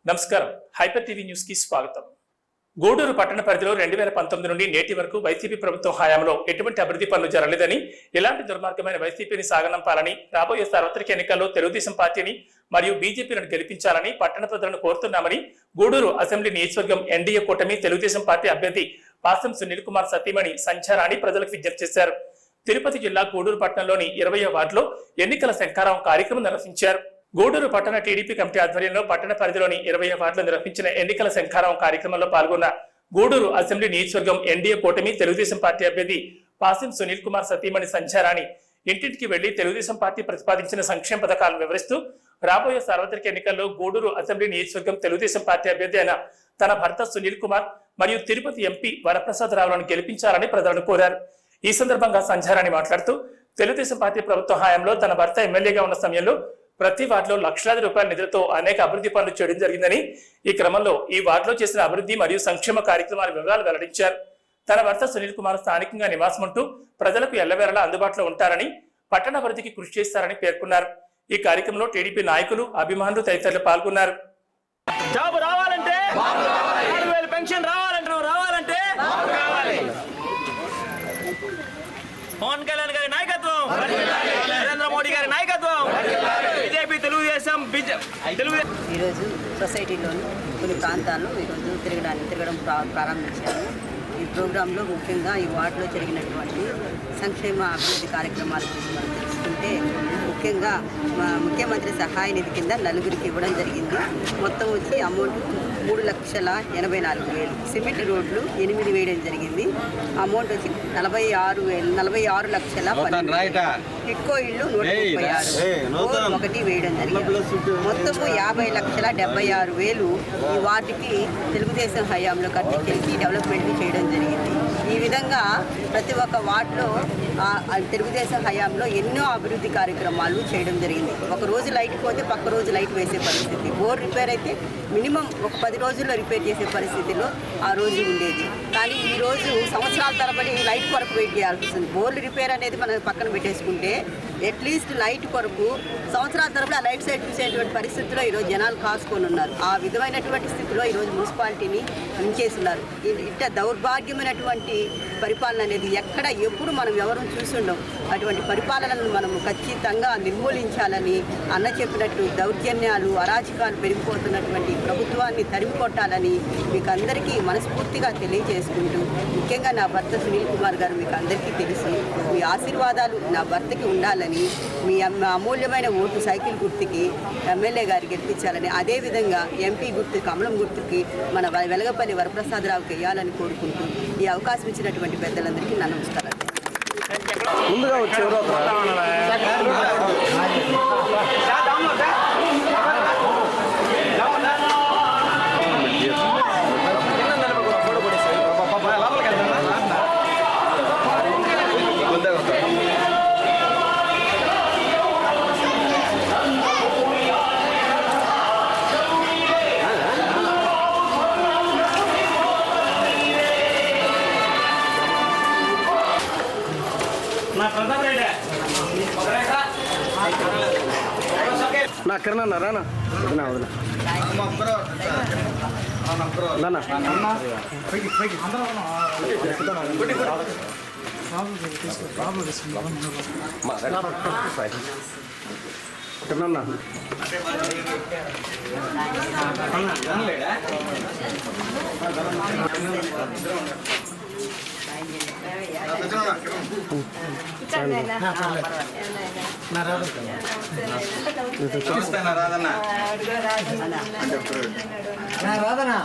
నమస్కారం hyper TV news కి స్వాగతం. గూడూరు పట్టణ పరిధిలో 2019 నుండి నేటి వరకు వైసీపీ ప్రభుత్వం హయాంలో ఎటువంటి అభివృద్ధి పనులు జరగలేదని, ఇలాంటి దుర్మార్గమైన వైసీపీని సాగనంపాలని, రాబోయే సార్వత్రిక ఎన్నికల్లో తెలుగుదేశం పార్టీని మరియు బీజేపీలను గెలిపించాలని పట్టణ ప్రజలను కోరుతున్నామని గూడూరు అసెంబ్లీ నియోజకవర్గం ఎన్డీఏ కూటమి తెలుగుదేశం పార్టీ అభ్యర్థి పాసం సునీల్ కుమార్ సతీమణి సంచారాన్ని ప్రజలకు విజ్ఞప్తి చేశారు. తిరుపతి జిల్లా గూడూరు పట్టణంలోని 20వ వార్డులో ఎన్నికల శంఖారావం కార్యక్రమం నిర్వహించారు. గూడూరు పట్టణ టీడీపీ కమిటీ ఆధ్వర్యంలో పట్టణ పరిధిలోని 20 వార్డులో నిర్వహించిన ఎన్నికల శంఖారావం కార్యక్రమంలో పాల్గొన్న గూడూరు అసెంబ్లీ నియోజకవర్గం ఎన్డీఏ కూటమి తెలుగుదేశం పార్టీ అభ్యర్థి పాసం సునీల్ కుమార్ సతీమణి సంచారాన్ని ఇంటింటికి వెళ్లి తెలుగుదేశం పార్టీ ప్రతిపాదించిన సంక్షేమ పథకాలను వివరిస్తూ రాబోయే సార్వత్రిక ఎన్నికల్లో గూడూరు అసెంబ్లీ నియోజకవర్గం తెలుగుదేశం పార్టీ అభ్యర్థి అయిన తన భర్త సునీల్ కుమార్ మరియు తిరుపతి ఎంపీ వరప్రసాద్ రావులను గెలిపించాలని ప్రజలను కోరారు. ఈ సందర్భంగా సంచారాన్ని మాట్లాడుతూ తెలుగుదేశం పార్టీ ప్రభుత్వ హయాంలో తన భర్త ఎమ్మెల్యేగా ఉన్న సమయంలో ప్రతి వార్డులో లక్షలాది రూపాయల నిధులతో అనేక అభివృద్ధి పనులు చేయడం జరిగిందని, ఈ క్రమంలో ఈ వార్డులో చేసిన అభివృద్ధి మరియు సంక్షేమ కార్యక్రమాల వివరాలు వెల్లడించారు. తన భర్త సునీల్ కుమార్ స్థానికంగా నివాసం ఉంటూ ప్రజలకు ఎల్లవేళలా అందుబాటులో ఉంటారని, పట్టణ అభివృద్ధికి కృషి చేస్తారని పేర్కొన్నారు. ఈ కార్యక్రమంలో టీడీపీ నాయకులు, అభిమానులు తదితరులు పాల్గొన్నారు. జాబ్ రావాలంటే 6,000 పెన్షన్ రావాలంటే పవన్ కళ్యాణ్ గారి నాయకత్వం, నరేంద్ర మోడీ గారి నాయకత్వం, బీజేపీ తెలుగుదేశం. ఈరోజు సొసైటీలోని కొన్ని ప్రాంతాల్లో ఈరోజు తిరగడం ప్రారంభించాము. ఈ ప్రోగ్రాంలో ముఖ్యంగా ఈ వార్డులో జరిగినటువంటి సంక్షేమ అభివృద్ధి కార్యక్రమాల గురించి మనం తెలుసుకుంటే, ముఖ్యంగా ముఖ్యమంత్రి సహాయ నిధి కింద నలుగురికి ఇవ్వడం జరిగింది. మొత్తం వచ్చి అమౌంట్ 3,84,000. సిమెంట్ రోడ్లు 8 వేయడం జరిగింది. అమౌంట్ వచ్చి 46 లక్షల. టిక్కో ఇళ్ళు 136, 1 వేయడం జరిగింది. మొత్తము 50,76,000 ఈ వార్డుకి తెలుగుదేశం హయాంలో కట్టించేసి డెవలప్మెంట్ చేయడం జరిగింది. ఈ విధంగా ప్రతి ఒక్క వార్డులో తెలుగుదేశం హయాంలో ఎన్నో అభివృద్ధి కార్యక్రమాలు చేయడం జరిగింది. ఒక రోజు లైట్ పోతే పక్క రోజు లైట్ వేసే పరిస్థితి, బోర్ రిపేర్ అయితే మినిమం ఒక 10 రోజుల్లో రిపేర్ చేసే పరిస్థితిలో ఆ రోజు ఉండేది. కానీ ఈరోజు సంవత్సరాల తరబడి లైట్ కొరకు వెయిట్ చేయాల్సి వస్తుంది. బోర్లు రిపేర్ అనేది మనం పక్కన పెట్టేసుకుంటే అట్లీస్ట్ లైట్ కొరకు సంవత్సరాల తరబడి ఆ లైట్ సైడ్ చూసేటువంటి పరిస్థితిలో ఈరోజు జనాలు కాసుకొని ఉన్నారు. ఆ విధమైనటువంటి స్థితిలో ఈరోజు మున్సిపాలిటీని ఉంచేస్తున్నారు. ఇంత దౌర్భాగ్యమైనటువంటి పరిపాలన అనేది ఎప్పుడు మనం ఎవరు చూసుండం. అటువంటి పరిపాలనను మనము ఖచ్చితంగా నిర్మూలించాలని, అన్న చెప్పినట్టు దౌర్జన్యాలు, అరాచకాలు పెరిగిపోతున్నటువంటి ప్రభుత్వాన్ని తరిమి కొట్టాలని మీకు అందరికీ మనస్ఫూర్తిగా తెలియజేసుకుంటూ, ముఖ్యంగా నా భర్త సునీల్ కుమార్ గారు మీకు అందరికీ తెలిసి మీ ఆశీర్వాదాలు నా భర్తకి ఉండాలని, మీ అమూల్యమైన ఓటు సైకిల్ గుర్తుకి ఎమ్మెల్యే గారు గెలిపించాలని, అదేవిధంగా ఎంపీ గుర్తు కమలం గుర్తుకి మన వెలగపల్లి వరప్రసాద్ రావుకి వేయాలని కోరుకుంటూ ఈ అవకాశం ఇచ్చినటువంటి పెద్దలందరికీ నా నమస్కారాలు. ముందుగా వచ్చేవారు నా కిరణ్ రానా వదినా రాదనా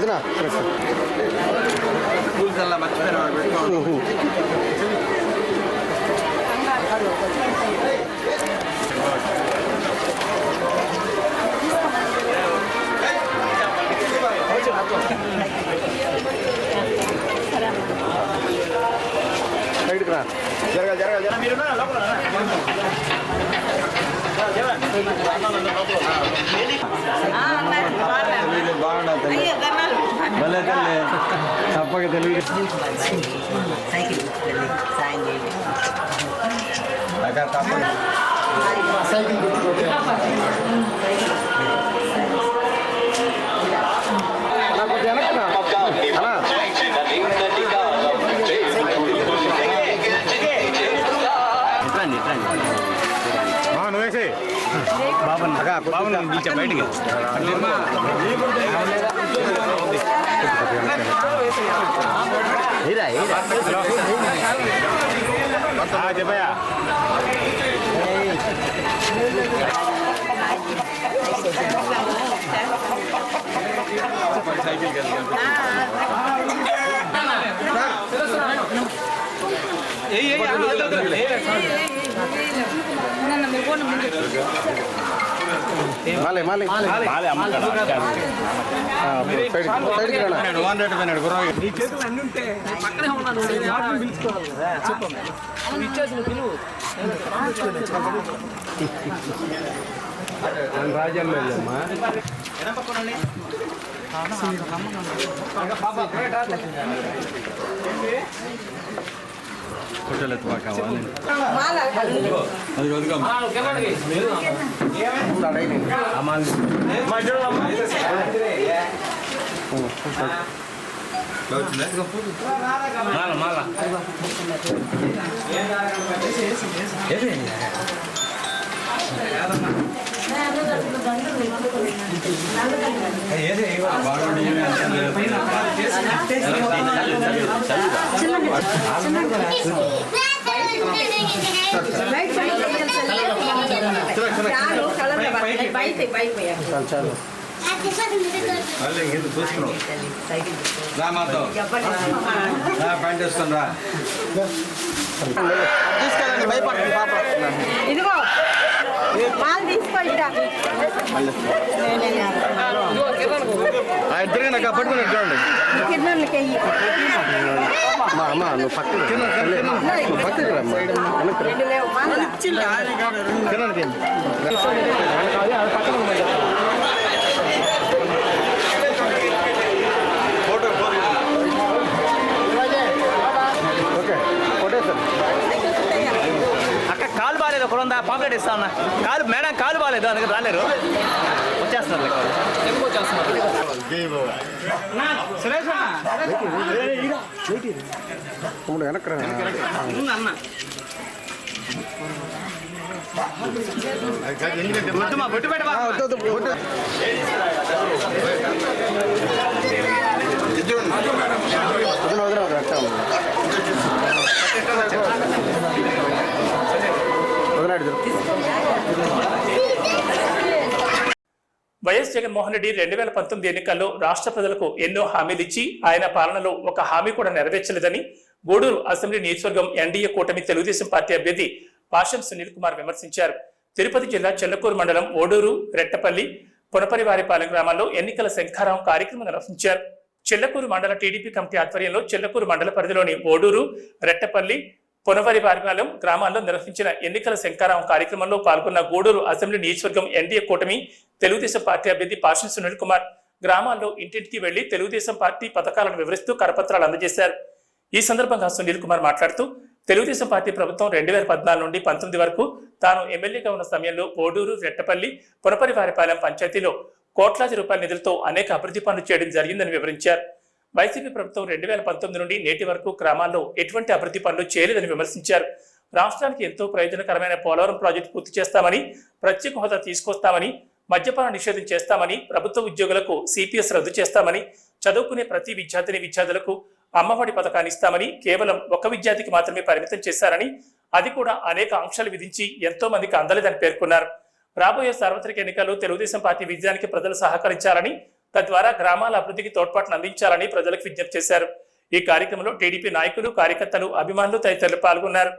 వదినా మీరున్నారా లోపల? తప్పక తెలుగు సైకిల్ సాయం చేయండి. సైకిల్ నువ్వేసి బాబు పిలిచా బయటికి చెప్పయా మాలే మాలే సైడ్కి రాడు 100 పోయినాడు గుర్రం నీ చేతులు అన్ని ఉంటే పక్కనే ఉన్నాను పిలుచుకోవాలి చెప్పమ్మా నువ్వు ఇచ్చేసిన పిలువు రాజ్యంలో వెళ్ళమ్మా ఫోటోలు ఎత్తుమా కావాలి అది రోజుగా మాల మాల చాలు రామాతో ప్యాంట్ వేసుకుని రా తీసుకెళ్ళండి భయపడుతుంది పాప ఇదిగో పాలు తీసుకోండి ఇద్దరుగా నాకు పట్టుకుని చూడండి అమ్మా నువ్వు పక్కకి రమ్మా తినడానికి ఓకే కొట్టేస్తాను అక్క కాలు బాగాలేదు ఒక ఉందా పాంప్లెట్ ఇస్తా ఉన్నా కాలు మేడం కాలు బాగాలేదు అందుకని రాలేరు వచ్చేస్తున్నారు వెనక్కి అన్న బొట్టు పెట్ట వైఎస్ జగన్మోహన్ రెడ్డి 2019 ఎన్నికల్లో రాష్ట్ర ప్రజలకు ఎన్నో హామీలిచ్చి ఆయన పాలనలో ఒక హామీ కూడా నెరవేర్చలేదని గూడూరు అసెంబ్లీ నియోజకవర్గం ఎన్డీఏ కూటమి తెలుగుదేశం పార్టీ అభ్యర్థి పాషం సునీల్ కుమార్ విమర్శించారు. తిరుపతి జిల్లా చెల్లకూరు మండలం ఓడూరు, రెట్టపల్లి, పునపరివారిపాలెం గ్రామాల్లో ఎన్నికల శంఖారావం కార్యక్రమం నిర్వహించారు. చెల్లకూరు మండల టీడీపీ కమిటీ ఆధ్వర్యంలో చెల్లకూరు మండల పరిధిలోని ఓడూరు, రెట్టపల్లి, పునపరివారిపాలెం గ్రామాల్లో నిర్వహించిన ఎన్నికల శంఖారావం కార్యక్రమంలో పాల్గొన్న గూడూరు అసెంబ్లీ నియోజకవర్గం ఎన్డీఏ కూటమి తెలుగుదేశం పార్టీ అభ్యర్థి పాషం సునీల్ కుమార్ గ్రామాల్లో ఇంటింటికి వెళ్లి తెలుగుదేశం పార్టీ పథకాలను వివరిస్తూ కరపత్రాలు అందజేశారు. ఈ సందర్భంగా సునీల్ కుమార్ మాట్లాడుతూ తెలుగుదేశం పార్టీ ప్రభుత్వం 2014 నుండి 19 వరకు తాను ఎమ్మెల్యేగా ఉన్న సమయంలో ఓడూరు, రెట్టపల్లి, పునపరివారిపాలెం పంచాయతీలో కోట్లాది రూపాయల నిధులతో అనేక అభివృద్ధి పనులు చేయడం జరిగిందని వివరించారు. వైసీపీ ప్రభుత్వం 2019 నుండి నేటి వరకు గ్రామాల్లో ఎటువంటి అభివృద్ధి పనులు చేయలేదని విమర్శించారు. రాష్ట్రానికి ఎంతో ప్రయోజనకరమైన పోలవరం ప్రాజెక్టు పూర్తి చేస్తామని, ప్రత్యేక హోదా తీసుకొస్తామని, మద్యపాన నిషేధం చేస్తామని, ప్రభుత్వ ఉద్యోగులకు సిపిఎస్ రద్దు చేస్తామని, చదువుకునే ప్రతి విద్యార్థులకు అమ్మఒడి పథకాన్ని ఇస్తామని కేవలం ఒక విద్యార్థికి మాత్రమే పరిమితం చేశారని, అది కూడా అనేక ఆంక్షలు విధించి ఎంతో మందికి అందలేదని పేర్కొన్నారు. రాబోయే సార్వత్రిక ఎన్నికల్లో తెలుగుదేశం పార్టీ విజయానికి ప్రజలు సహకరించాలని, తద్వారా గ్రామాల అభివృద్ధికి తోడ్పాటును అందించాలని ప్రజలకు విజ్ఞప్తి చేశారు. ఈ కార్యక్రమంలో టీడీపీ నాయకులు, కార్యకర్తలు, అభిమానులు తదితరులు పాల్గొన్నారు.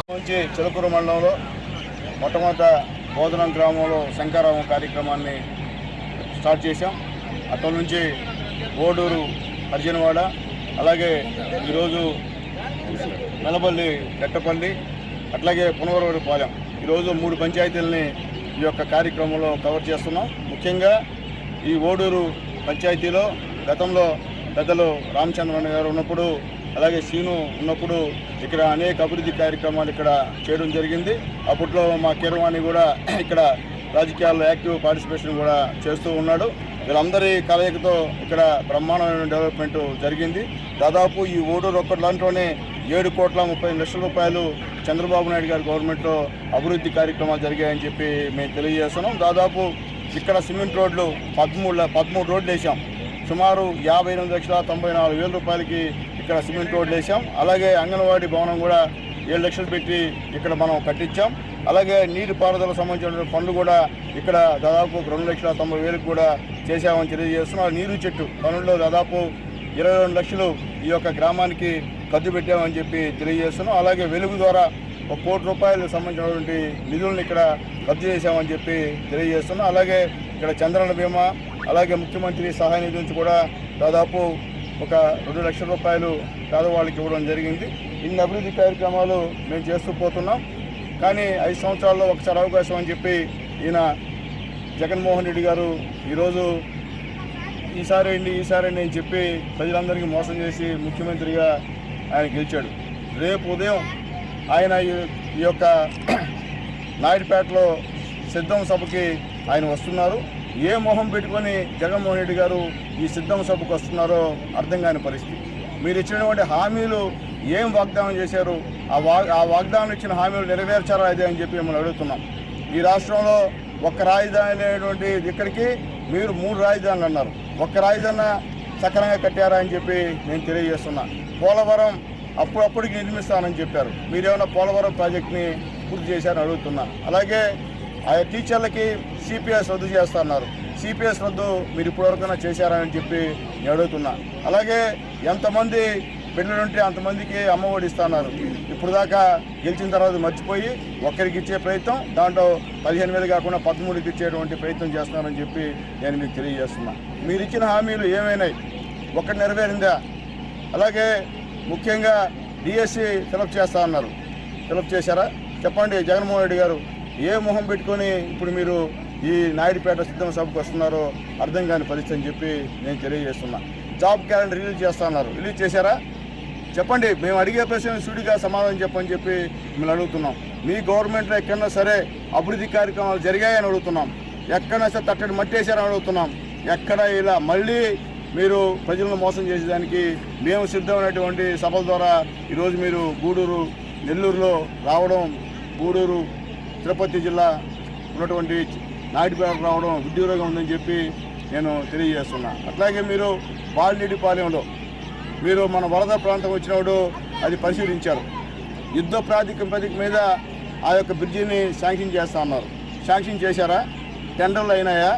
నుంచి చిలకూరు మండలంలో మొట్టమొదట బోధనం గ్రామంలో శంకారావం కార్యక్రమాన్ని స్టార్ట్ చేశాం. అక్కడి నుంచి ఓడూరు అర్జునవాడ, అలాగే ఈరోజు మెలపల్లి గట్టపల్లి, అట్లాగే పునవరపాలెం, ఈరోజు 3 పంచాయతీలని ఈ యొక్క కార్యక్రమంలో కవర్ చేస్తున్నాం. ముఖ్యంగా ఈ ఓడూరు పంచాయతీలో గతంలో పెద్దలు రామచంద్రన్ గారు ఉన్నప్పుడు, అలాగే సీను ఉన్నప్పుడు ఇక్కడ అనేక అభివృద్ధి కార్యక్రమాలు ఇక్కడ చేయడం జరిగింది. అప్పట్లో మా కీరవాణి కూడా ఇక్కడ రాజకీయాల్లో యాక్టివ్ పార్టిసిపేషన్ కూడా చేస్తూ ఉన్నాడు. వీళ్ళందరి కలయికతో ఇక్కడ బ్రహ్మాండమైన డెవలప్మెంట్ జరిగింది. దాదాపు ఈ ఓడూరు ఒక్కటిలాంటిలోనే 7,30,00,000 రూపాయలు చంద్రబాబు నాయుడు గారి గవర్నమెంట్లో అభివృద్ధి కార్యక్రమాలు జరిగాయని చెప్పి మేము తెలియజేస్తున్నాం. దాదాపు ఇక్కడ సిమెంట్ రోడ్లు 13 రోడ్లు వేసాం. సుమారు 58,94,000 రూపాయలకి ఇక్కడ సిమెంట్ రోడ్లు వేసాం. అలాగే అంగన్వాడీ భవనం కూడా 7 లక్షలు పెట్టి ఇక్కడ మనం కట్టించాం. అలాగే నీటి పారుదల సంబంధించిన పనులు కూడా ఇక్కడ దాదాపు 2,90,000 కూడా చేశామని తెలియజేస్తున్నాం. నీరు చెట్టు పనుల్లో దాదాపు 22 లక్షలు ఈ యొక్క గ్రామానికి ఖర్చు పెట్టామని చెప్పి తెలియజేస్తున్నాం. అలాగే వెలుగు ద్వారా 1 కోటి రూపాయలకు సంబంధించినటువంటి నిధులను ఇక్కడ ఖర్చు చేశామని చెప్పి తెలియజేస్తున్నాం. అలాగే ఇక్కడ చంద్రన్న బీమా, అలాగే ముఖ్యమంత్రి సహాయ నిధి నుంచి కూడా దాదాపు 2 లక్షల రూపాయలు పేదవాళ్ళకి ఇవ్వడం జరిగింది. ఇన్ని అభివృద్ధి కార్యక్రమాలు మేము చేస్తూ పోతున్నాం. కానీ 5 సంవత్సరాల్లో ఒకసారి అవకాశం అని చెప్పి ఈయన జగన్మోహన్ రెడ్డి గారు ఈరోజు ఈసారి అని చెప్పి ప్రజలందరికీ మోసం చేసి ముఖ్యమంత్రిగా ఆయన గెలిచాడు. రేపు ఉదయం ఆయన ఈ యొక్క నాయుడుపేటలో సిద్ధం సభకి ఆయన వస్తున్నారు. ఏ మొహం పెట్టుకొని జగన్మోహన్ రెడ్డి గారు ఈ సిద్ధం సభకు వస్తున్నారో అర్థం కాని పరిస్థితి. మీరు ఇచ్చినటువంటి హామీలు ఏం వాగ్దానం చేశారు, ఆ వాగ్దానం ఇచ్చిన హామీలు నెరవేర్చారా అదే అని చెప్పి మిమ్మల్ని అడుగుతున్నాం. ఈ రాష్ట్రంలో ఒక్క రాజధాని లేనటువంటి ఇక్కడికి మీరు 3 రాజధానులు అన్నారు. ఒక్క రాజధాని సక్రమంగా కట్టారా అని చెప్పి నేను తెలియజేస్తున్నా. పోలవరం అప్పుడప్పుడికి నిర్మిస్తానని చెప్పారు. మీరేమైనా పోలవరం ప్రాజెక్ట్ని పూర్తి చేశారని అడుగుతున్నా. అలాగే ఆ టీచర్లకి సిపిఎస్ రద్దు చేస్తున్నారు. సిపిఎస్ రద్దు మీరు ఇప్పటివరకైనా చేశారని చెప్పి నేను అడుగుతున్నా. అలాగే ఎంతమంది బిడ్డలుంటే అంతమందికి అమ్మఒడి ఇస్తున్నారు. ఇప్పుడు దాకా గెలిచిన తర్వాత మర్చిపోయి ఒక్కరికి ఇచ్చే ప్రయత్నం, దాంట్లో 15,000 కాకుండా 13కి ఇచ్చేటువంటి ప్రయత్నం చేస్తున్నారని చెప్పి నేను మీకు తెలియజేస్తున్నా. మీరు ఇచ్చిన హామీలు ఏమైనాయి, ఒక్కటి నెరవేరిందా? అలాగే ముఖ్యంగా డిఎస్సి ఫిలప్ చేస్తా అన్నారు. ఫిలప్ చేశారా? చెప్పండి. జగన్మోహన్ రెడ్డి గారు ఏ మొహం పెట్టుకొని ఇప్పుడు మీరు ఈ నాయుడుపేట సిద్ధం సభకు వస్తున్నారో అర్థం కాని పరిస్థితి అని చెప్పి నేను తెలియజేస్తున్నా. జాబ్ క్యాలెండర్ రిలీజ్ చేస్తా అన్నారు. రిలీజ్ చేశారా? చెప్పండి. మేము అడిగే ప్రశ్న సూటిగా సమాధానం చెప్పని చెప్పి మిమ్మల్ని అడుగుతున్నాం. మీ గవర్నమెంట్లో ఎక్కడన్నా సరే అభివృద్ధి కార్యక్రమాలు జరిగాయని అడుగుతున్నాం. ఎక్కడన్నా సరే తట్టడి మట్టేశారని అడుగుతున్నాం. ఎక్కడ ఇలా మళ్ళీ మీరు ప్రజలను మోసం చేసేదానికి మేము సిద్ధమైనటువంటి సభల ద్వారా ఈరోజు మీరు గూడూరు, నెల్లూరులో రావడం, గూడూరు తిరుపతి జిల్లా ఉన్నటువంటి నాయుడుపేట రావడం విడ్డూరంగా ఉందని చెప్పి నేను తెలియజేస్తున్నా. అట్లాగే మీరు బాలినేటిపాలెంలో మీరు మన వరద ప్రాంతం వచ్చినప్పుడు అది పరిశీలించారు. యుద్ధ ప్రాతిపదిక మీద ఆ యొక్క బ్రిడ్జిని శాంక్షన్ చేస్తా అన్నారు. శాంక్షన్ చేశారా? టెండర్లు అయినాయా?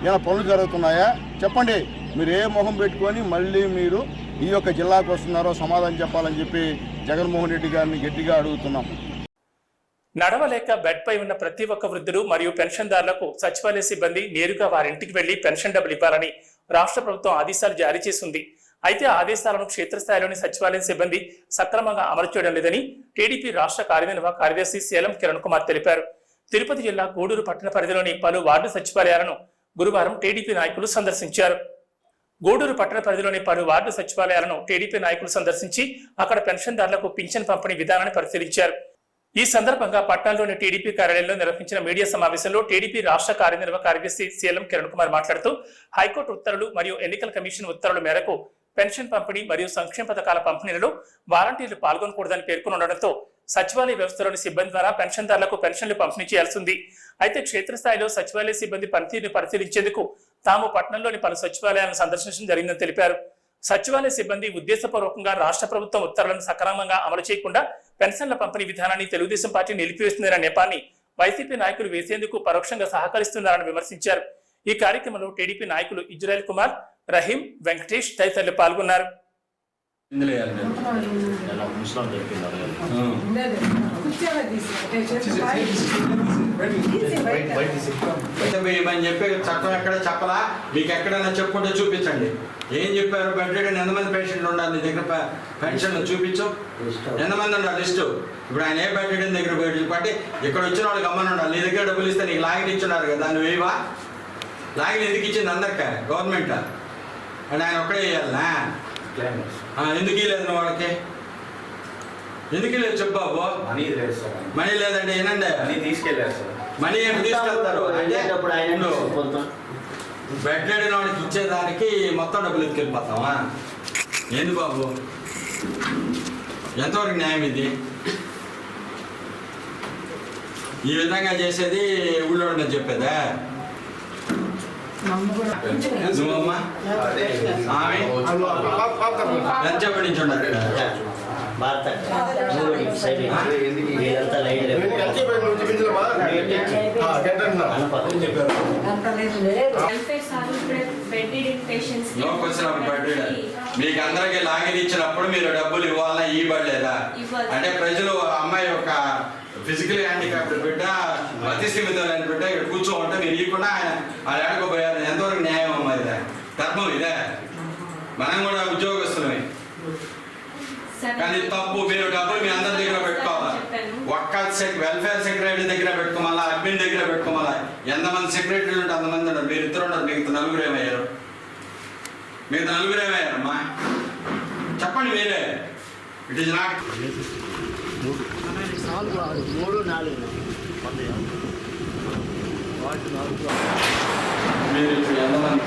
ఏమైనా పనులు జరుగుతున్నాయా? చెప్పండి. మీరు ఏ మొహం పెట్టుకొని మళ్ళీ మీరు ఈ యొక్క జిల్లాకు వస్తున్నారో సమాధానం చెప్పాలని చెప్పి జగన్మోహన్ రెడ్డి గారిని గట్టిగా అడుగుతున్నాం. నడవలేక బెడ్ పై ఉన్న ప్రతి ఒక్క వృద్ధుడు మరియు పెన్షన్దారులకు సచివాలయ సిబ్బంది నేరుగా వారింటికి వెళ్లి పెన్షన్ డబ్బులు ఇవ్వాలని రాష్ట్ర ప్రభుత్వం ఆదేశాలు జారీ చేసింది. అయితే ఆదేశాలను క్షేత్రస్థాయిలోని సచివాలయ సిబ్బంది సక్రమంగా అమలు చేయడం లేదని టీడీపీ రాష్ట్ర కార్యనిర్వాహక కార్యదర్శి సేలం కిరణ్ కుమార్ తెలిపారు. తిరుపతి జిల్లా గూడూరు పట్టణ పరిధిలోని పలు వార్డు సచివాలయాలను గురువారం టీడీపీ నాయకులు సందర్శించారు. గూడూరు పట్టణ పరిధిలోని పలు వార్డు సచివాలయాలను టీడీపీ నాయకులు సందర్శించి అక్కడ పెన్షన్దారులకు పింఛన్ పంపిణీ విధానాన్ని పరిశీలించారు. ఈ సందర్భంగా పట్టణంలోని టీడీపీ కార్యాలయంలో నిర్వహించిన మీడియా సమావేశంలో టీడీపీ రాష్ట్ర కార్యనిర్వాహక కార్యదర్శి సేలం కిరణ్ కుమార్ మాట్లాడుతూ హైకోర్టు ఉత్తర్వులు మరియు ఎన్నికల కమిషన్ ఉత్తర్వుల మేరకు పెన్షన్ పంపిణీ మరియు సంక్షేమ పథకాల పంపిణీలలో వాలంటీర్లు పాల్గొనకూడదని పేర్కొనడంతో సచివాలయ వ్యవస్థలోని సిబ్బంది ద్వారా పెన్షన్దారులకు పెన్షన్లు పంపిణీ చేయాల్సింది. అయితే క్షేత్రస్థాయిలో సచివాలయ సిబ్బంది పనితీరును పరిశీలించేందుకు తాము పట్టణంలోని పలు సచివాలయాలను సందర్శించడం జరిగిందని తెలిపారు. సచివాలయ సిబ్బంది ఉద్దేశపూర్వకంగా రాష్ట్ర ప్రభుత్వం ఉత్తర్వులను సక్రమంగా అమలు చేయకుండా పెన్షన్ల పంపిణీ విధానాన్ని తెలుగుదేశం పార్టీ నిలిపివేస్తుందనే నేపాన్ని వైసీపీ నాయకులు వేసేందుకు పరోక్షంగా సహకరిస్తున్నారని విమర్శించారు. ఈ కార్యక్రమంలో టీడీపీ నాయకులు ఇజ్రాయెల్ కుమార్, రహీం, వెంకటేష్ తదితరులు పాల్గొన్నారు. చెప్పే చట్టం ఎక్కడ చెప్పలా, మీకు ఎక్కడైనా చెప్పుకుంటే చూపించండి. ఏం చెప్పారు? బెడ్ రిడెన్ ఎంతమంది పేషెంట్లు ఉండాలి నీ దగ్గర? పెన్షన్లు చూపించు, ఎంతమంది ఉండాలి లిస్టు. ఇప్పుడు ఆయన ఏ బెడ్ రిడెన్ దగ్గర బట్టి ఇక్కడ వచ్చిన వాళ్ళకి అమ్మని ఉండాలి. నీ దగ్గర డబ్బులు ఇస్తే నీకు లాగిన్ ఇచ్చున్నారు కదా, దాన్ని వేయవా? లాగిన్ ఎందుకు ఇచ్చింది అందరికీ? గవర్నమెంట్ అండ్ ఆయన ఒక్కడే వేయాలనా? ఎందుకు ఇవ్వలేదు వాళ్ళకి? ఎందుకు లేదు చెప్పు బాబు. మనీ లేదండి. ఏనండి మనీ ఏమి తీసుకెళ్తారు అంటే బెడ్ రెడీ వాడికి ఇచ్చేదానికి మొత్తం డబ్బులు ఎత్తుకెళ్ళిపోతావా? ఏంది బాబు, ఎంతవరకు న్యాయం ఇది? ఈ విధంగా చేసేది ఊళ్ళో ఉండని చెప్పేదా? నువ్వమ్మా ఆమె ఎంతసేపటి నుంచి ఉన్నారు? మీకు అందరికి లాగిన్ ఇచ్చినప్పుడు మీరు డబ్బులు ఇవ్వాలన్నా ఇవ్వలేదా? అంటే ప్రజలు అమ్మాయి యొక్క ఫిజికల్ హ్యాండిక్యాప్డ్ బిడ్డ, అతిస్థిమితమైన బిడ్డ ఇక్కడ కూర్చోమంటే మీరు ఇవ్వకుండా ఆయన ఆడుకోపోయారు. ఎంతవరకు న్యాయం అమ్మా? ఇదే ధర్మం ఇదే? మనం కూడా ఉద్యోగస్తులమే కానీ తప్పు. మీరు డబ్బులు మీ అందరి దగ్గర పెట్టుకోవాలి. ఒక్క వెల్ఫేర్ సెక్రటరీ దగ్గర పెట్టుకోమల్లా, అడ్మిన్ దగ్గర పెట్టుకోమల్లా. ఎంతమంది సెక్రటరీలు ఉంటే అంతమంది ఉన్నారు. మీరు ఇద్దరు ఉన్నారు, మిగతా నలుగురు ఏమయ్యారు? మిగతా నలుగురు ఏమయ్యారమ్మా చెప్పండి మీరే. ఇట్ ఈస్ నాట్ 3, 4 మీరు ఇప్పుడు ఎంతమంది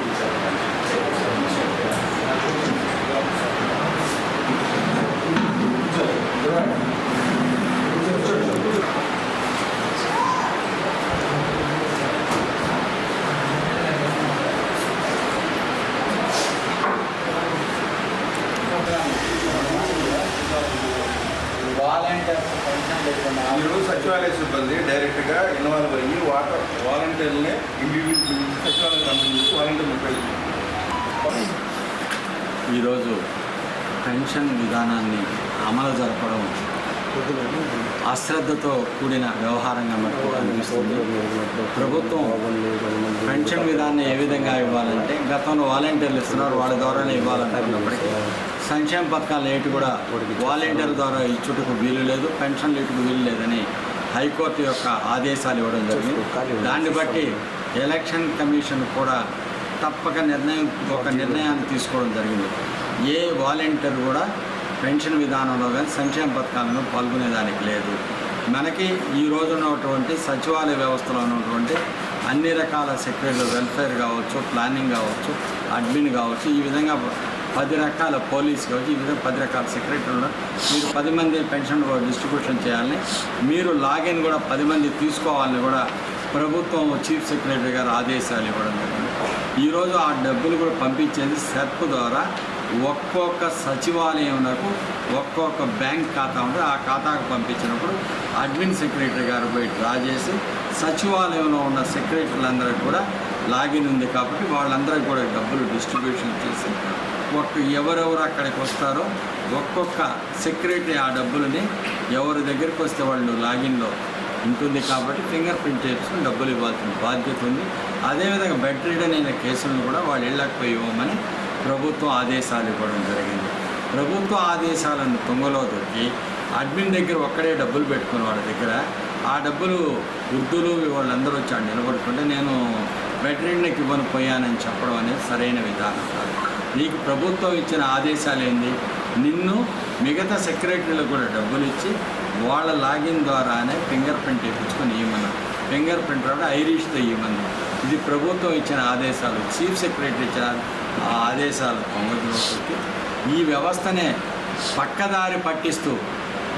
మీరు సచివాలయ సిబ్బంది డైరెక్ట్గా ఇన్వాల్వ్ అయ్యి వాలంటీర్లనే ఇండివిజువల్ సచివాలయం సంబంధించి వాలంటీర్లు ఉపయోగించారు. ఈరోజు పెన్షన్ విధానాన్ని అమలు జరపడం అశ్రద్ధతో కూడిన వ్యవహారంగా మనకు అనిపిస్తుంది. ప్రభుత్వం పెన్షన్ విధానాన్ని ఏ విధంగా ఇవ్వాలంటే గతంలో వాలంటీర్లు ఇస్తున్నారు, వాళ్ళ ద్వారానే ఇవ్వాలంటున్నప్పటికీ సంక్షేమ పథకాలు ఏటి కూడా వాలంటీర్ ద్వారా ఇచ్చుటకు వీలు లేదు, పెన్షన్లు ఇటుకు వీలు లేదని హైకోర్టు యొక్క ఆదేశాలు ఇవ్వడం జరిగింది. దాన్ని బట్టి ఎలక్షన్ కమిషన్ కూడా తప్పక నిర్ణయాన్ని తీసుకోవడం జరిగింది. ఏ వాలంటీర్ కూడా పెన్షన్ విధానంలో కానీ సంక్షేమ పథకాలను పాల్గొనేదానికి లేదు. మనకి ఈ రోజు ఉన్నటువంటి సచివాలయ వ్యవస్థలో ఉన్నటువంటి అన్ని రకాల సెక్రటరీలు, వెల్ఫేర్ కావచ్చు, ప్లానింగ్ కావచ్చు, అడ్మిన్ కావచ్చు, ఈ విధంగా 10 రకాల పోలీస్ కావచ్చు, ఈ విధంగా 10 రకాల సెక్రటరీలు. మీరు 10 మంది పెన్షన్ డిస్ట్రిబ్యూషన్ చేయాలని, మీరు లాగిన్ కూడా 10 మంది తీసుకోవాలని కూడా ప్రభుత్వం చీఫ్ సెక్రటరీ గారు ఆదేశాలు ఇవ్వడం జరిగింది. ఈరోజు ఆ డబ్బులు కూడా పంపించేది సెర్ప్ ద్వారా ఒక్కొక్క సచివాలయంకు ఒక్కొక్క బ్యాంక్ ఖాతా ఉంటే ఆ ఖాతాకు పంపించినప్పుడు అడ్మిన్ సెక్రటరీ గారు పోయి డ్రా చేసి సచివాలయంలో ఉన్న సెక్రటరీలందరికీ కూడా లాగిన్ ఉంది కాబట్టి వాళ్ళందరికీ కూడా డబ్బులు డిస్ట్రిబ్యూషన్ చేసి ఎవరెవరు అక్కడికి వస్తారో ఒక్కొక్క సెక్రటరీ ఆ డబ్బులని ఎవరి దగ్గరికి వస్తే వాళ్ళు లాగిన్లో ఉంటుంది కాబట్టి ఫింగర్ ప్రింట్ చేసుకుని డబ్బులు ఇవ్వాల్సిన బాధ్యత ఉంది. అదేవిధంగా బెడ్ రిడెన్ అయిన కేసులను కూడా వాళ్ళు ఇళ్ళకపోయి ఇవ్వమని ప్రభుత్వం ఆదేశాలు ఇవ్వడం జరిగింది. ప్రభుత్వ ఆదేశాలను తుంగలో దొరికి అడ్మిన్ దగ్గర ఒక్కడే డబ్బులు పెట్టుకుని వాళ్ళ దగ్గర ఆ డబ్బులు వృద్ధులు వాళ్ళందరూ వచ్చి నిలబడుతుంటే నేను బెడ్ రిడెన్కి ఇవ్వను పోయానని చెప్పడం అనేది సరైన విధానం కాదు. నీకు ప్రభుత్వం ఇచ్చిన ఆదేశాలు ఏంది? నిన్ను మిగతా సెక్రటరీలకు కూడా డబ్బులు ఇచ్చి వాళ్ళ లాగిన్ ద్వారానే ఫింగర్ ప్రింట్ వేయించుకొని ఇవ్వమన్నారు. ఫింగర్ ప్రింట్ రావడం ఐరిష్తో ఇవ్వమన్నారు. ఇది ప్రభుత్వం ఇచ్చిన ఆదేశాలు. చీఫ్ సెక్రటరీ ఇచ్చిన ఆ ఆదేశాలు పొంగదూకి ఈ వ్యవస్థనే పక్కదారి పట్టిస్తూ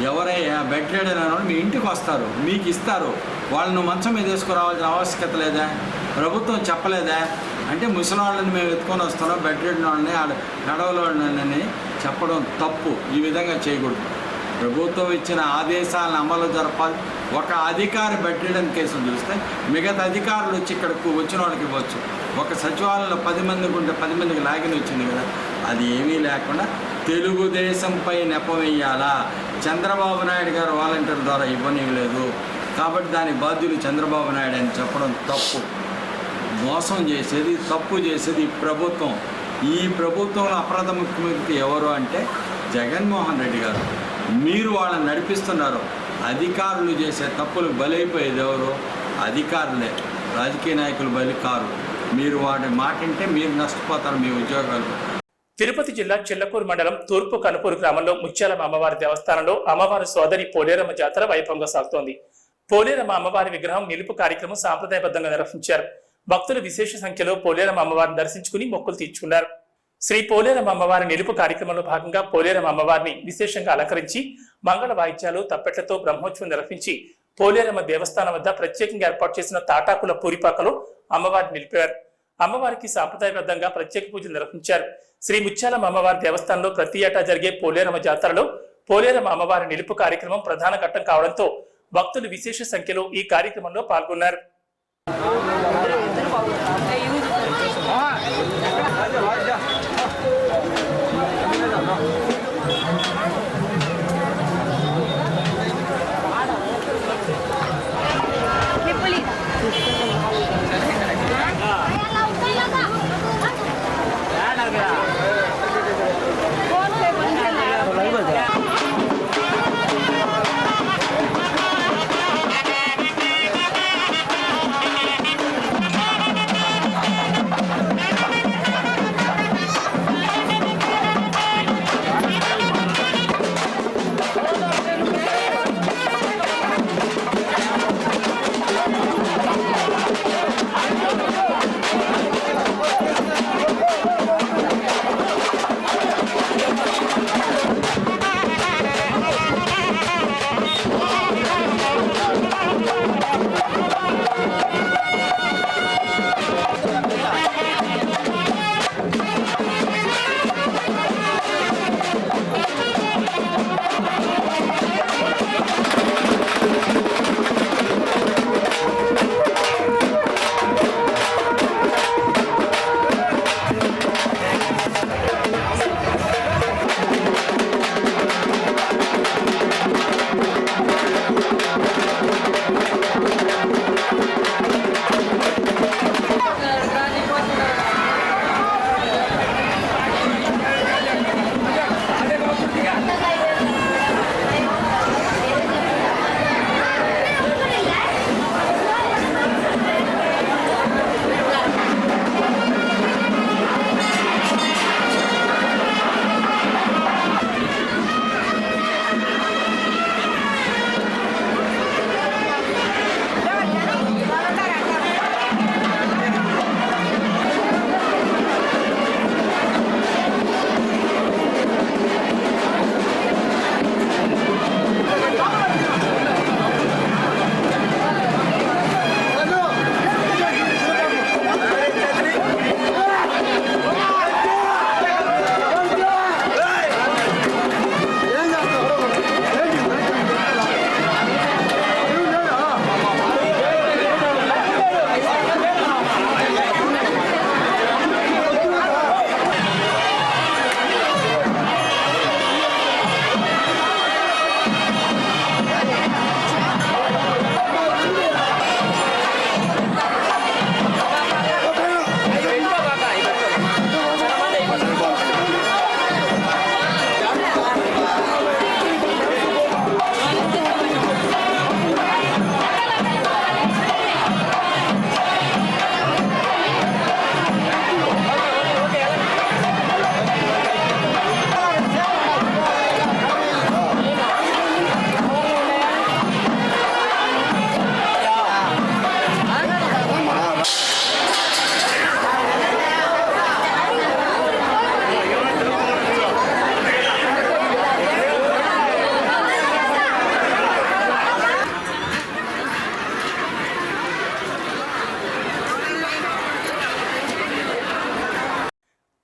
ఎవరైనా బెడ్ రిడెన్ అన్న మీ ఇంటికి వస్తారు, మీకు ఇస్తారు, వాళ్ళను మంచం మీద వేసుకురావాల్సిన ఆవశ్యకత లేదా? ప్రభుత్వం చెప్పలేదా? అంటే ముసలి వాళ్ళని మేము ఎత్తుకొని వస్తున్నాం, బెడ్ రిడెన్ వాళ్ళని నడవలోని చెప్పడం తప్పు. ఈ విధంగా చేయకూడదు. ప్రభుత్వం ఇచ్చిన ఆదేశాలను అమలు జరపాలి. ఒక అధికారి పెట్టడం కేసులు చూస్తే మిగతా అధికారులు వచ్చి ఇక్కడకు వచ్చిన వాళ్ళకి ఇవ్వచ్చు. ఒక సచివాలయంలో 10 మందికి ఉంటే 10 మందికి లాగిన్ వచ్చింది కదా, అది ఏమీ లేకుండా తెలుగుదేశంపై నెపం వేయాలా. చంద్రబాబు నాయుడు గారు వాలంటీర్ల ద్వారా ఇవ్వనివ్వలేదు కాబట్టి దానికి బాధ్యులు చంద్రబాబు నాయుడు అని చెప్పడం తప్పు. మోసం చేసేది, తప్పు చేసేది ఈ ప్రభుత్వం. ఈ ప్రభుత్వంలో అప్రథమ ముఖ్యమంత్రి ఎవరు అంటే జగన్మోహన్ రెడ్డి గారు. మీరు వాళ్ళని నడిపిస్తున్నారు. అధికారులు చేసే తప్పులు బలైపోయేది ఎవరు? అధికారులే, రాజకీయ నాయకులు బలి కారు. మీరు వాటి మాట అంటే మీరు నష్టపోతారు మీ ఉద్యోగాలు. తిరుపతి జిల్లా చిల్లకూరు మండలం తూర్పు కనుపూరు గ్రామంలో ముత్యాలమ్మ అమ్మవారి దేవస్థానంలో అమ్మవారి సోదరి పోలేరమ్మ జాతర వైభవంగా సాగుతోంది. పోలేరమ్మ అమ్మవారి విగ్రహం నిలుపు కార్యక్రమం సాంప్రదాయబద్ధంగా నిర్వహించారు. భక్తులు విశేష సంఖ్యలో పోలేరమ్మ అమ్మవారిని దర్శించుకుని మొక్కులు తీర్చుకున్నారు. శ్రీ పోలేరమ్మ అమ్మవారి నిలుపు కార్యక్రమంలో భాగంగా పోలేరమ్మ అమ్మవారిని విశేషంగా అలంకరించి మంగళ వాయిద్యాలు, తప్పెట్లతో బ్రహ్మోత్సవం నిర్వహించి పోలేరమ్మ దేవస్థానం వద్ద ప్రత్యేకంగా ఏర్పాటు చేసిన తాటాకుల పూరిపాకలో అమ్మవారిని నిలిపారు. అమ్మవారికి సాంప్రదాయబద్ధంగా ప్రత్యేక పూజలు నిర్వహించారు. శ్రీ ముత్యాలమ్మ అమ్మవారి దేవస్థానంలో ప్రతి ఏటా జరిగే పోలేరమ్మ జాతరలో పోలేరమ్మ అమ్మవారి నిలుపు కార్యక్రమం ప్రధాన ఘట్టం కావడంతో భక్తులు విశేష సంఖ్యలో ఈ కార్యక్రమంలో పాల్గొన్నారు.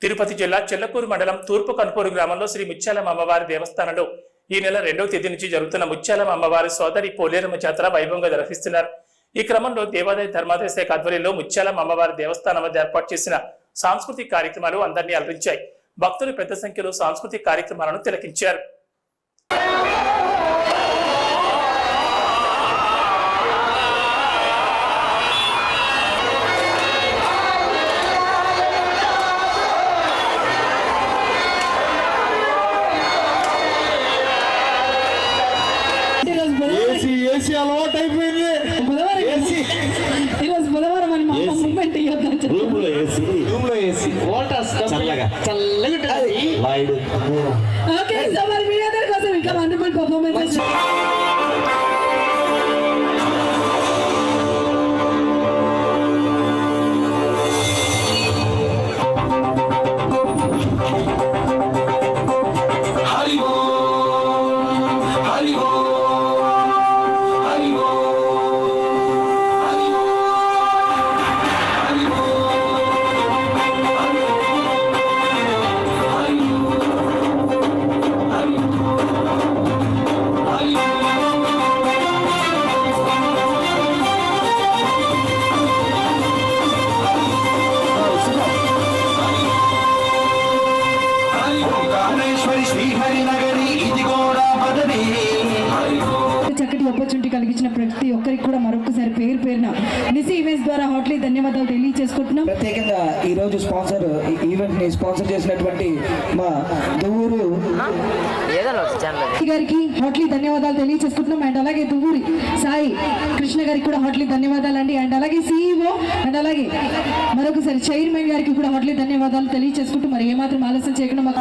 తిరుపతి జిల్లా చిల్లకూరు మండలం తూర్పు కనుపూరు గ్రామంలో శ్రీ ముత్యాలమ్మ అమ్మవారి దేవస్థానంలో ఈ నెల 2వ తేదీ నుంచి జరుగుతున్న ముత్యాలమ్మ అమ్మవారి సోదరి పోలేరమ్మ జాతర వైభవంగా నిర్వహిస్తున్నారు. ఈ క్రమంలో దేవాదాయ ధర్మాదాయ శాఖ ఆధ్వర్యంలో ముత్యాలమ్మ అమ్మవారి దేవస్థానం వద్ద ఏర్పాటు చేసిన సాంస్కృతిక కార్యక్రమాలు అందరినీ అలరించాయి. భక్తులు పెద్ద సంఖ్యలో సాంస్కృతిక కార్యక్రమాలను తిలకించారు. ఏసీ అలవాటు అయిపోయింది. ఈరోజు బుధవారం అని మా మూమెంట్ రూమ్ లో ఏసీ చల్లగా వాయుడు. ఓకే సో మరి మీ అందరి కోసం ఇంకా వండర్ఫుల్ పర్ఫార్మెన్స్ చక్కటి ఆపర్చునిటీ కలిగించిన ప్రతి ఒక్కరికి కూడా మరొకసారి పేరు పేరున నిసి ఈవెంట్స్ ద్వారా హార్ట్లీ ధన్యవాదాలు తెలియజేసుకుంటున్నాం. ప్రత్యేకంగా ఈ రోజు స్పాన్సర్ ఈవెంట్ ని స్పాన్సర్ చేసినటువంటి మా దువ్వూరు గారికి హార్ట్లీ ధన్యవాదాలు తెలియజేసుకుంటున్నాం. అండ్ అలాగే దువ్వూరి సాయి కృష్ణ గారికి కూడా హార్ట్లీ ధన్యవాదాలు అండి. అండ్ అలాగే సిఇఓ అండ్ అలాగే మరొకసారి చైర్మన్ గారికి కూడా హార్ట్లీ ధన్యవాదాలు తెలియజేసుకుంటూ మరి ఏమాత్రం ఆలస్యం చేయకుండా మాకు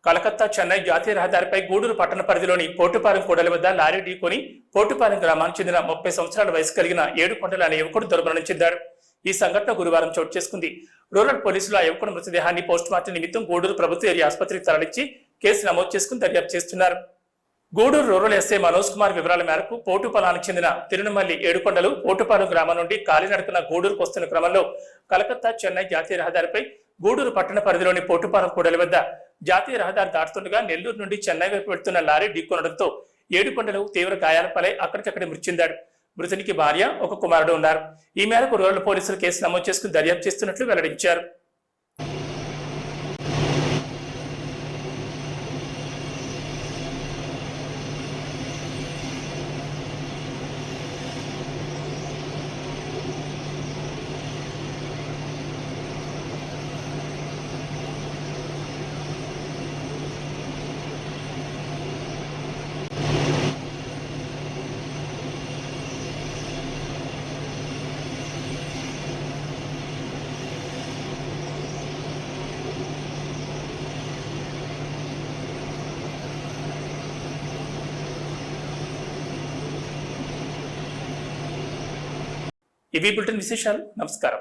కలకత్తా చెన్నై జాతీయ రహదారిపై గూడూరు పట్టణ పరిధిలోని పోటుపాలెం కూడలి వద్ద లారీ ఢీకొని పోటుపాలెం గ్రామానికి చెందిన 30 సంవత్సరాల వయసు కలిగిన 7 కొండల అనే యువకుడు దుర్మరణం చెందాడు. ఈ సంఘటన గురువారం చోటు చేసుకుంది. రూరల్ పోలీసులు ఆ యువకుడు మృతదేహాన్ని పోస్టుమార్టం నిమిత్తం గూడూరు ప్రభుత్వ ఏరియా ఆసుపత్రికి తరలించి కేసు నమోదు చేసుకుని దర్యాప్తు చేస్తున్నారు. గూడూరు రూరల్ ఎస్ఐ మనోజ్ కుమార్ వివరాల మేరకు పోటుపాలానికి చెందిన తిరునమల్లి ఏడుకొండలు పోటుపాలెం గ్రామం నుండి కాలినడకన గూడూరుకు వస్తున్న క్రమంలో కలకత్తా చెన్నై జాతీయ రహదారిపై గూడూరు పట్టణ పరిధిలోని పోటుపాలెం కూడలి వద్ద జాతీయ రహదారి దాటుతుండగా నెల్లూరు నుండి చెన్నై వైపు వెళ్తున్న లారీ ఢీకొనడంతో ఏడుకొండలు తీవ్ర గాయాల పాలై అక్కడికక్కడే మృతి చెందాడు. మృతునికి భార్య, ఒక కుమారుడు ఉన్నారు. ఈ మేరకు రూరల్ పోలీసులు కేసు నమోదు చేసుకుని దర్యాప్తు చేస్తున్నట్లు వెల్లడించారు. ఇవి బులెటిన్ విశేషాలు. నమస్కారం.